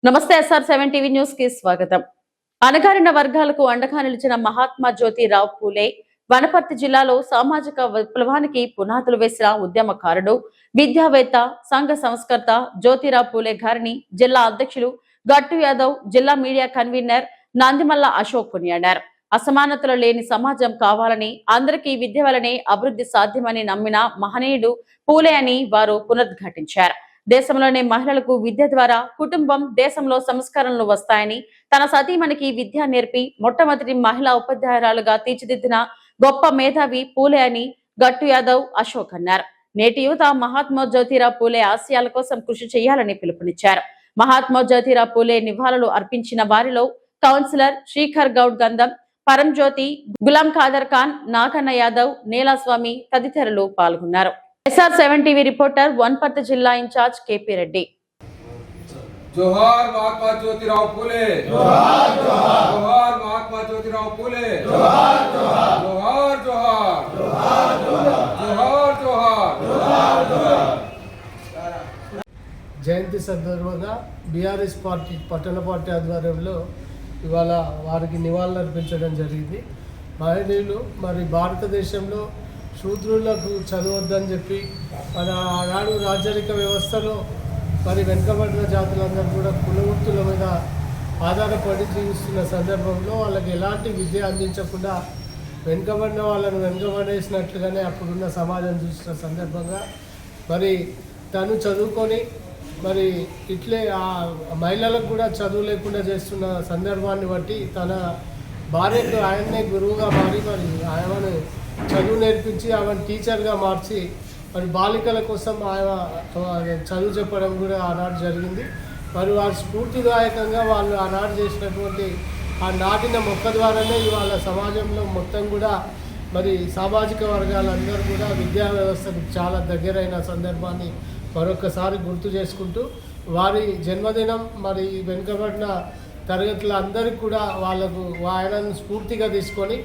నమస్తే SR7 TV news కి స్వాగతం. అణగారిన వర్గాలకు అండగా నిలిచిన మహాత్మా జ్యోతిరావు పూలే వనపర్తి జిల్లాలో సామాజిక విప్లవానికి పునాదులు వేసిన ఉద్యమకారుడు, విద్యావేత్త, సంఘ సంస్కర్త జ్యోతిరావు పూలే గారిని జిల్లా అధ్యక్షులు గట్టు యాదవ్, జిల్లా మీడియా కన్వీనర్ నందిమల్ల అశోక్ కొనియాడారు. అసమానతలు లేని సమాజం కావాలని, అందరికీ విద్య వలనే అభివృద్ధి సాధ్యమని నమ్మిన మహనీయుడు పూలే అని వారు పునరుద్ఘాటించారు. దేశంలోని మహిళలకు విద్య ద్వారా కుటుంబం, దేశంలో సంస్కరణలు వస్తాయని, తన సతీమణికి విద్య నేర్పి మొట్టమొదటి మహిళా ఉపాధ్యాయురాలుగా తీర్చిదిద్దిన గొప్ప మేధావి పూలే అని గట్టు యాదవ్, అశోక్ అన్నారు. నేటి యువత మహాత్మా జ్యోతిరావు పూలే ఆశయాల కోసం కృషి చేయాలని పిలుపునిచ్చారు. మహాత్మా జ్యోతిరావు పూలే నివాళులు అర్పించిన వారిలో కౌన్సిలర్ శ్రీఖర్ గౌడ్ గంధం, పరంజ్యోతి, గులాం ఖాదర్ ఖాన్, నాగన్న యాదవ్, నీలాస్వామి తదితరులు పాల్గొన్నారు. SR7 టీవీ రిపోర్టర్ వనపర్తి జిల్లా ఇన్ఛార్జ్ KP రెడ్డి. जोहार महात्मा ज्योतिराव फूले, जोहार जोहार, जोहार महात्मा ज्योतिराव फूले, जोहार जोहार, जोहार जोहार, जोहार जोहार, जोहार जोहार, जोहार. జయంతి సందర్భంగా బీఆర్ఎస్ పార్టీ పట్టణ పార్టీ ఆధ్వర్యంలో ఇవాళ వారికి నివాళులు అర్పించడం జరిగింది. మహనీయులు మరి భారతదేశంలో శూద్రులకు చదవద్దని చెప్పి మన ఆనాడు రాజరిక వ్యవస్థలో మరి వెనుకబడిన జాతులందరూ కూడా కులవృత్తుల మీద ఆధారపడి జీవిస్తున్న సందర్భంలో వాళ్ళకి ఎలాంటి విద్య అందించకుండా వెనుకబడిన వాళ్ళను వెనుకబడేసినట్లుగానే అప్పుడున్న సమాజం చూసిన సందర్భంగా మరి తను చదువుకొని మరి ఇట్లే ఆ మహిళలకు కూడా చదువు లేకుండా చేస్తున్న సందర్భాన్ని బట్టి తన భార్యకు ఆయన్నే గురువుగా మారి మరి ఆయనను చదువు నేర్పించి ఆమెను టీచర్గా మార్చి మరి బాలికల కోసం ఆయన చదువు చెప్పడం కూడా ఆనాడు జరిగింది. మరి వారి స్ఫూర్తిదాయకంగా వాళ్ళు ఆనాడు చేసినటువంటి ఆ నాటిన మొక్క ద్వారానే ఇవాళ సమాజంలో మొత్తం కూడా మరి సామాజిక వర్గాలందరూ కూడా విద్యా వ్యవస్థకు చాలా దగ్గరైన సందర్భాన్ని మరొకసారి గుర్తు చేసుకుంటూ వారి జన్మదినం మరి వెనుకబడిన తరగతుల అందరికీ కూడా వాళ్ళకు ఆయనను స్ఫూర్తిగా తీసుకొని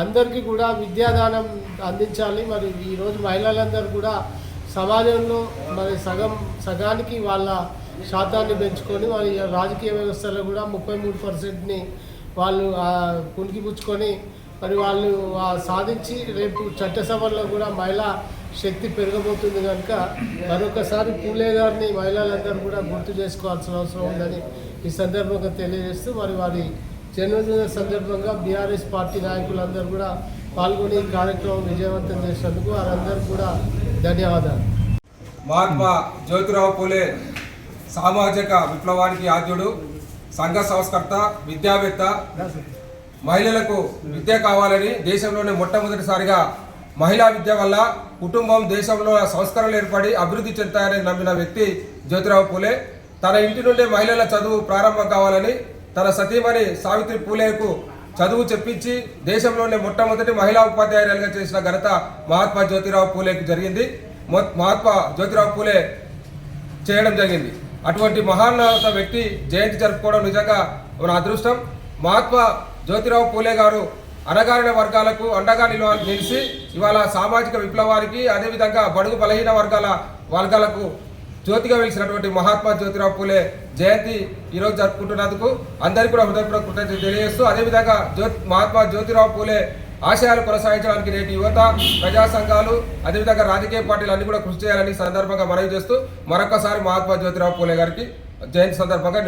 అందరికీ కూడా విద్యాదానం అందించాలి. మరి ఈరోజు మహిళలందరూ కూడా సమాజంలో మరి సగానికి వాళ్ళ శాతాన్ని పెంచుకొని మరి రాజకీయ వ్యవస్థలో కూడా 33%ని వాళ్ళు పుణికిపుచ్చుకొని మరి వాళ్ళు సాధించి రేపు చట్టసభల్లో కూడా మహిళా శక్తి పెరగబోతుంది కనుక మరొకసారి పూలే గారిని మహిళలందరూ కూడా గుర్తు చేసుకోవాల్సిన అవసరం ఉందని ఈ సందర్భంగా తెలియజేస్తూ మరి వారి జన్మదిన సందర్భంగా బీఆర్ఎస్ పార్టీ నాయకులందరూ కూడా పాల్గొని ఈ కార్యక్రమం విజయవంతం చేసినందుకు వారందరూ కూడా ధన్యవాదాలు. మహాత్మా జ్యోతిరావు పూలే సామాజిక విప్లవానికి ఆద్యుడు, సంఘ సంస్కర్త, విద్యావేత్త. మహిళలకు విద్య కావాలని దేశంలోనే మొట్టమొదటిసారిగా మహిళా విద్య వల్ల కుటుంబం, దేశంలో సంస్కరణలు ఏర్పడి అభివృద్ధి చెందుతాయని నమ్మిన వ్యక్తి జ్యోతిరావు పూలే. తన ఇంటి నుండే మహిళల చదువు ప్రారంభం కావాలని తన సతీమణి సావిత్రి పూలేకు చదువు చెప్పించి దేశంలోనే మొట్టమొదటి మహిళా ఉపాధ్యాయురాలుగా చేసిన ఘనత మహాత్మా జ్యోతిరావు పూలేకి జరిగింది. మహాత్మా జ్యోతిరావు పూలే చేయడం జరిగింది. అటువంటి మహాన్నత వ్యక్తి జయంతి జరుపుకోవడం నిజంగా మన అదృష్టం. మహాత్మా జ్యోతిరావు పూలే గారు అణగారిన వర్గాలకు అండగా నిలిచి ఇవాళ సామాజిక విప్లవానికి, అదేవిధంగా బడుగు బలహీన వర్గాలకు జ్యోతిగా వెలిసినటువంటి మహాత్మా జ్యోతిరావు పూలే జయంతి ఈరోజు జరుపుకుంటున్నందుకు అందరికీ కూడా హృదయపూర్వక కృతజ్ఞతలు తెలియజేస్తూ, అదేవిధంగా మహాత్మా జ్యోతిరావు పూలే ఆశయాలు కొనసాగించడానికి నేటి యువత, ప్రజా సంఘాలు, అదేవిధంగా రాజకీయ పార్టీలు అన్ని కూడా కృషి చేయాలని సందర్భంగా మనవి చేస్తూ మరొకసారి మహాత్మా జ్యోతిరావు పూలే గారికి జయంతి సందర్భంగా